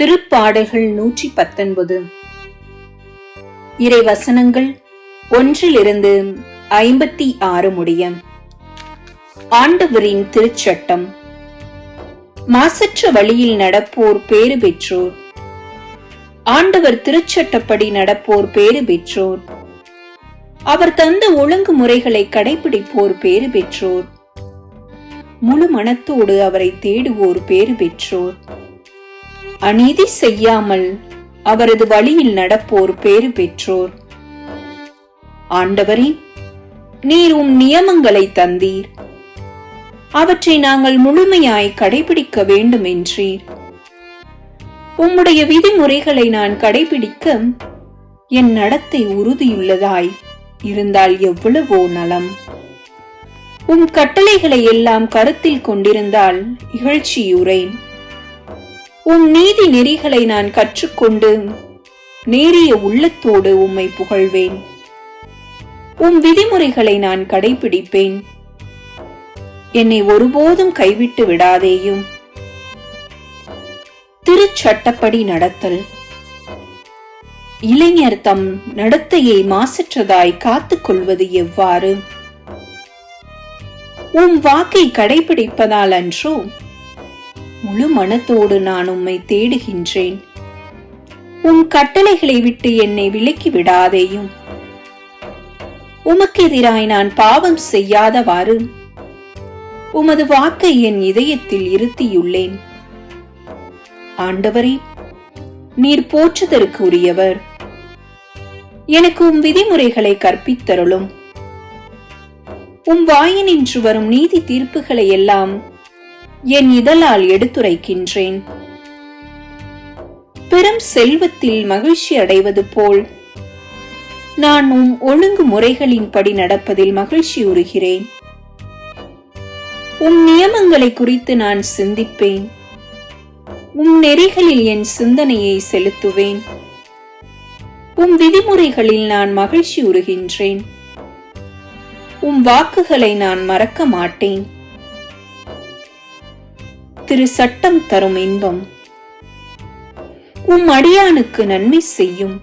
திருப்பாடல்கள் 119. இறைவசனங்கள் 1-56 முடிய. ஆண்டவரின் திருச்சட்டம். மாசற்ற வழியில் நடப்போர் பேறு பெற்றோர். ஆண்டவர் திருச்சட்டப்படி நடப்போர் பேறு பெற்றோர். அவர் தந்த ஒழுங்குமுறைகளை கடைபிடிப்போர் பேறு பெற்றோர். முழு மனத்தோடு அவரை தேடுவோர் பேறு பெற்றோர். அநீதி செய்யாமல் அவரது வழியில் நடப்போர் பேறு பெற்றோர். ஆண்டவரே, நீர் உம் நியமங்களை தந்தீர், அவற்றை நாங்கள் முழுமையாய் கடைபிடிக்க வேண்டும் என்றீர். உம்முடைய விதிமுறைகளை நான் கடைபிடிக்க என் நடத்தை உறுதியுள்ளதாய் இருந்தால் எவ்வளவோ நலம். உம் கட்டளைகளை எல்லாம் கருத்தில் கொண்டிருந்தால் இகழ்ச்சியுறேன். உம் நீதி நெறிகளை நான் கற்றுக்கொண்டு நேரிய உள்ளத்தோடு உம்மை புகழ்வேன். உம் விதிமுறைகளை நான் கடைபிடிப்பேன். என்னை ஒருபோதும் கைவிட்டு விடாதேயும். திருச்சட்டப்படி நடத்தல். இளைஞர் தம் நடத்தையை மாசற்றதாய் காத்துக் கொள்வது எவ்வாறு? உம் வாக்கை கடைபிடிப்பதால் அன்றோ? முழு மனத்தோடு நான் உம்மை தேடுகின்றேன். உம் கட்டளைகளை விட்டு என்னை விலக்கி விடாதேயும். உமக்கு எதிராய் நான் பாவம் செய்யாதவாறு உமது வாக்கை என் இதயத்தில் இருத்தியுள்ளேன். ஆண்டவரே, நீர் போற்றுதற்கு உரியவர். எனக்கு உம் விதிமுறைகளை கற்பித்தருளும். உம் வாயினின்று வரும் நீதி தீர்ப்புகளை எல்லாம் என் இதழால் எடுத்துரைக்கின்றேன். பெரும் செல்வத்தில் மகிழ்ச்சி அடைவது போல் நான் உம் ஒழுங்கு முறைகளின்படி நடப்பதில் மகிழ்ச்சி உறுகிறேன். உம் நியமங்களை குறித்து நான் சிந்திப்பேன். உம் நெறிகளில் என் சிந்தனையை செலுத்துவேன். உம் விதிமுறைகளில் நான் மகிழ்ச்சி உறுகின்றேன். உம் வாக்குகளை நான் மறக்க மாட்டேன். திரு சட்டம் தரும் இன்பம். உம் அடியானுக்கு நன்மை செய்யும்.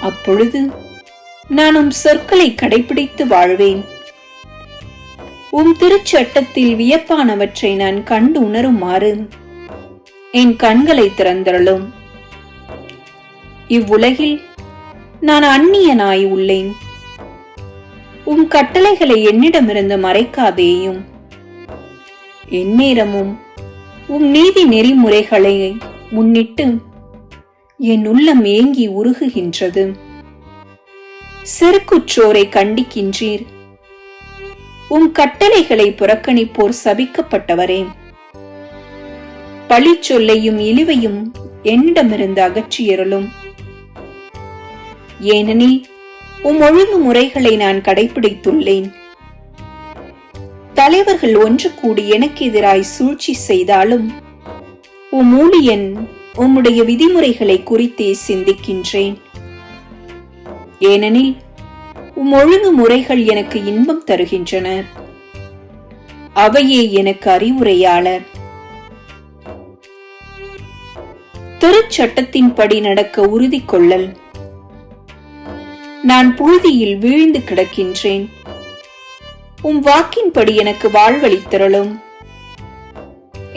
அப்பொழுது நான் உம் சொற்களை கடைபிடித்து வாழ்வேன். உம் திருச்சட்டத்தில் வியப்பானவற்றை நான் கண்டு உணருமாறு என் கண்களை திறந்தருளும். இவ்வுலகில் நான் அந்நியனாய் உள்ளேன். உம் கட்டளைகளை என்னிடமிருந்து மறைக்காதேயும். எந்நேரமும் உம் நீதி நெறிமுறைகளை முன்னிட்டு என் உள்ளம் ஏங்கி உருகுகின்றது. செருக்குற்றோரை கண்டிக்கின்றீர். உம் கட்டளைகளை புறக்கணிப்போர் சபிக்கப்பட்டவரே. பழி சொல்லையும் இழிவையும் என்னிடமிருந்து அகற்றியருளும். ஏனெனில் உம் ஒழுங்கு முறைகளை நான் கடைபிடித்துள்ளேன். தலைவர்கள் ஒன்று கூடி எனக்கு எதிராய் சூழ்ச்சி செய்தாலும் உம் ஊழியன் உம்முடைய விதிமுறைகளை குறித்தே சிந்திக்கின்றேன். ஏனெனில் உம் ஒழுங்கு முறைகள் எனக்கு இன்பம் தருகின்றன. அவையே எனக்கு அறிவுரையாளர். திருச்சட்டத்தின்படி நடக்க உறுதி கொள்ளல். நான் புழுதியில் வீழ்ந்து கிடக்கின்றேன். உம் வாக்கின்படி எனக்கு வாழ்வளித்தருளும்.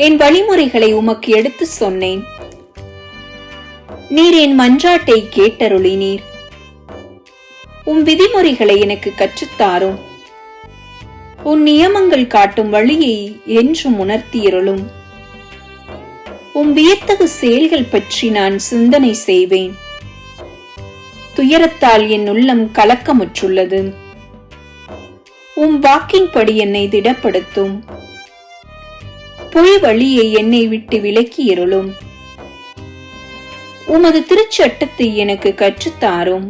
என் வழிமுறைகளை உமக்கு எடுத்து சொன்னேன். நீர் என் மன்றாட்டை கேட்டருளினீர். உம் விதிமுறைகளை எனக்கு கற்றுத்தாரும். உன் நியமங்கள் காட்டும் வழியை என்றும் உணர்த்தியருளும். உம் வியத்தகு செயல்கள் பற்றி நான் சிந்தனை செய்வேன். துயரத்தால் என் உள்ளம் கலக்கமுற்றுள்ளது. உம் வாக்கின்படி என்னை திடப்படுத்தும். பொய் வழியை என்னை விட்டு விலக்கி இருளும். உமது திருச்சட்டத்தை எனக்கு கற்றுத்தாரும்.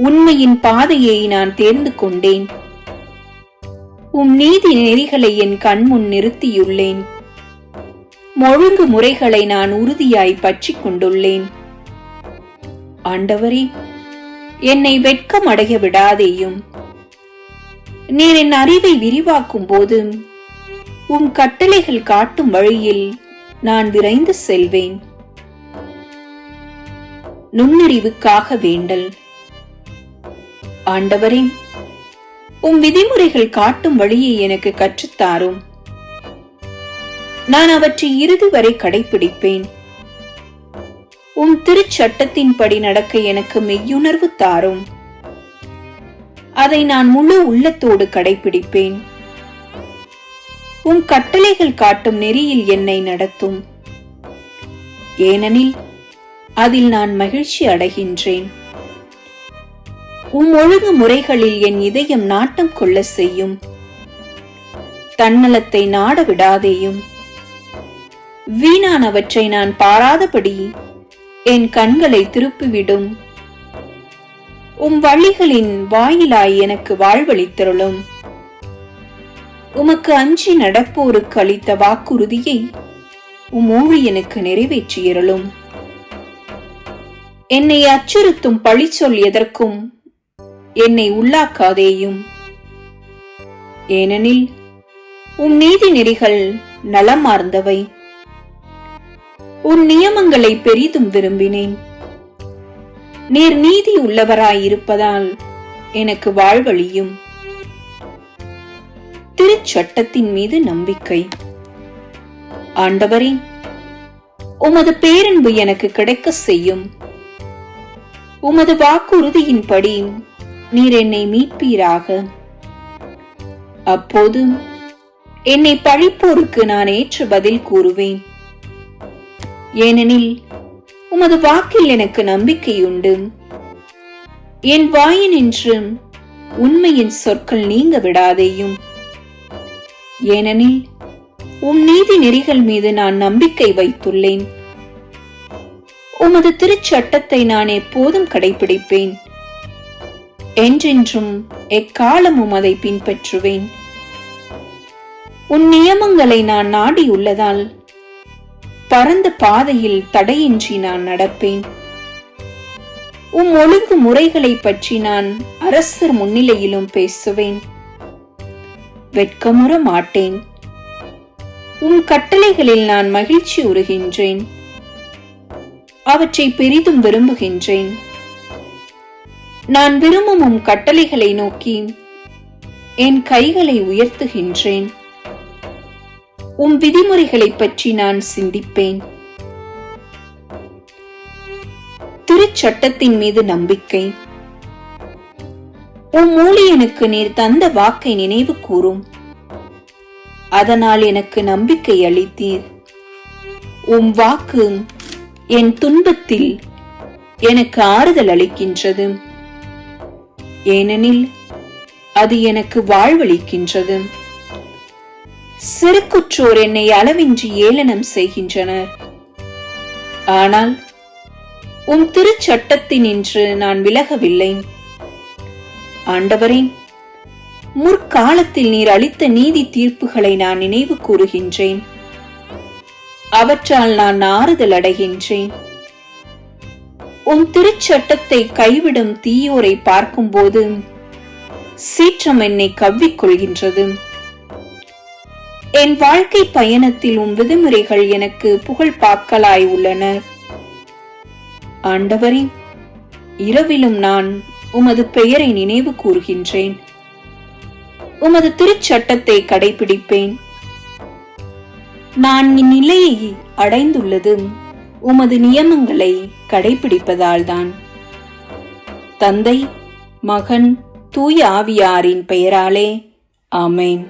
உண்மையின் பாதையை நான் தேர்ந்து கொண்டேன். உம் நீதி நெறிகளை என் கண்முன் நிறுத்தியுள்ளேன். ஒழுங்கு முறைகளை நான் உறுதியாய் பற்றிக் கொண்டுள்ளேன். ஆண்டவரே, என்னை வெட்கம் அடைய விடாதேயும். நீர் என் அறிவை விரிவாக்கும் போது உம் கட்டளைகள் காட்டும் வழியில் நான் விரைந்து செல்வேன். நுண்ணறிவுக்காக வேண்டல். ஆண்டவரே, உம் விதிமுறைகள் காட்டும் வழியை எனக்கு கற்றுத்தாரும். நான் அவற்றை இறுதி வரை கடைபிடிப்பேன். உம் திருச்சட்டத்தின்படி நடக்க எனக்கு மெய்யுணர்வு தாரும். அதை நான் முழு உள்ளத்தோடு கடைபிடிப்பேன். உம் கட்டளைகள் காட்டும் நெறியில் என்னை நடத்தும். ஏனெனில் அதில் நான் மகிழ்ச்சி அடைகின்றேன். உம் ஒழுங்கு முறைகளில் என் இதயம் நாட்டம் கொள்ள செய்யும். தன்னலத்தை நாட விடாதேயும். வீணானவற்றை நான் பாராதபடி என் கண்களை திருப்பிவிடும். உம் வழிகளின் வாயிலாய் எனக்கு வாழ்வளித்தருளும். உமக்கு அஞ்சி நடப்போருக்கு அளித்த வாக்குறுதியை உம் ஊழியனுக்கு நிறைவேற்றியருளும். என்னை அச்சுறுத்தும் பழிச்சொல் எதற்கும் என்னை உள்ளாக்காதேயும். ஏனெனில் உம் நீதி நெறிகள் நலமார்ந்தவை. உன் நியமங்களை பெரிதும் விரும்பினேன். நீர் நீதி உள்ளவராயிருப்பதால் எனக்கு வாழ்வழியும். திருச்சட்டத்தின் மீது நம்பிக்கை. ஆண்டவரே, உமது பேரன்பு எனக்கு கிடைக்க செய்யும். உமது வாக்குறுதியின்படி நீர் என்னை மீட்பீராக. அப்போது என்னை பழிப்போருக்கு நான் ஏற்ற பதில் கூறுவேன். ஏனெனில் உமது வாக்கில் எனக்கு நம்பிக்கையுண்டு. என் வாயினின்று உண்மையின் சொற்கள் நீங்க விடாதேயும். ஏனெனில் உம் நீதி நெறிகள் மீது நான் நம்பிக்கை வைத்துள்ளேன். உமது திருச்சட்டத்தை நான் எப்போதும் கடைபிடிப்பேன். என்றென்றும் எக்காலமும் அதை பின்பற்றுவேன். உன் நியமங்களை நான் நாடியுள்ளதால் பரந்த பாதையில் தடையின்றி நான் நடப்பேன். உம் ஒழுங்கு முறைகளை பற்றி நான் அரசர் முன்னிலையிலும் பேசுவேன். வெட்கமுற மாட்டேன். உம் கட்டளைகளில் நான் மகிழ்ச்சி உறுகின்றேன். அவற்றை பெரிதும் விரும்புகின்றேன். நான் விரும்பும் உம் கட்டளைகளை நோக்கி என் கைகளை உயர்த்துகின்றேன். உம் விதிமுறைகளை பற்றி நான் சிந்திப்பேன். திருச்சட்டத்தின் மீது நம்பிக்கை. உம் ஊழியனுக்கு நீர் தந்த வாக்கை நினைவு கூறும். அதனால் எனக்கு நம்பிக்கை அளித்தீர். உம் வாக்கு என் துன்பத்தில் எனக்கு ஆறுதல் அளிக்கின்றது. ஏனெனில் அது எனக்கு வாழ்வளிக்கின்றது. சிறுகுற்றோர் என்னை அளவின்றி ஏளனம் செய்கின்றனர். ஆனால் உம் திருச்சட்டத்தினின்று நான் விலகவில்லை. ஆண்டவரே, முற்காலத்தில் நீர் அளித்த நீதி தீர்ப்புகளை நான் நினைவு கூறுகின்றேன். அவற்றால் நான் ஆறுதல் அடைகின்றேன். உம் திருச்சட்டத்தை கைவிடும் தீயோரை பார்க்கும்போது சீற்றம் என்னை கவ்விக்கொள்கின்றது. என் வாழ்க்கை பயணத்தில் உம் விதிமுறைகள் எனக்கு புகழ் பாக்கலாய் உள்ளன. ஆண்டவரே, இரவிலும் நான் உமது பெயரை நினைவு கூறுகின்றேன். உமது திருச்சட்டத்தை கடைபிடிப்பேன். நான் இந்நிலையை அடைந்துள்ளது உமது நியமங்களை கடைபிடிப்பதால்தான். தந்தை, மகன், தூய ஆவியாரின் பெயராலே ஆமேன்.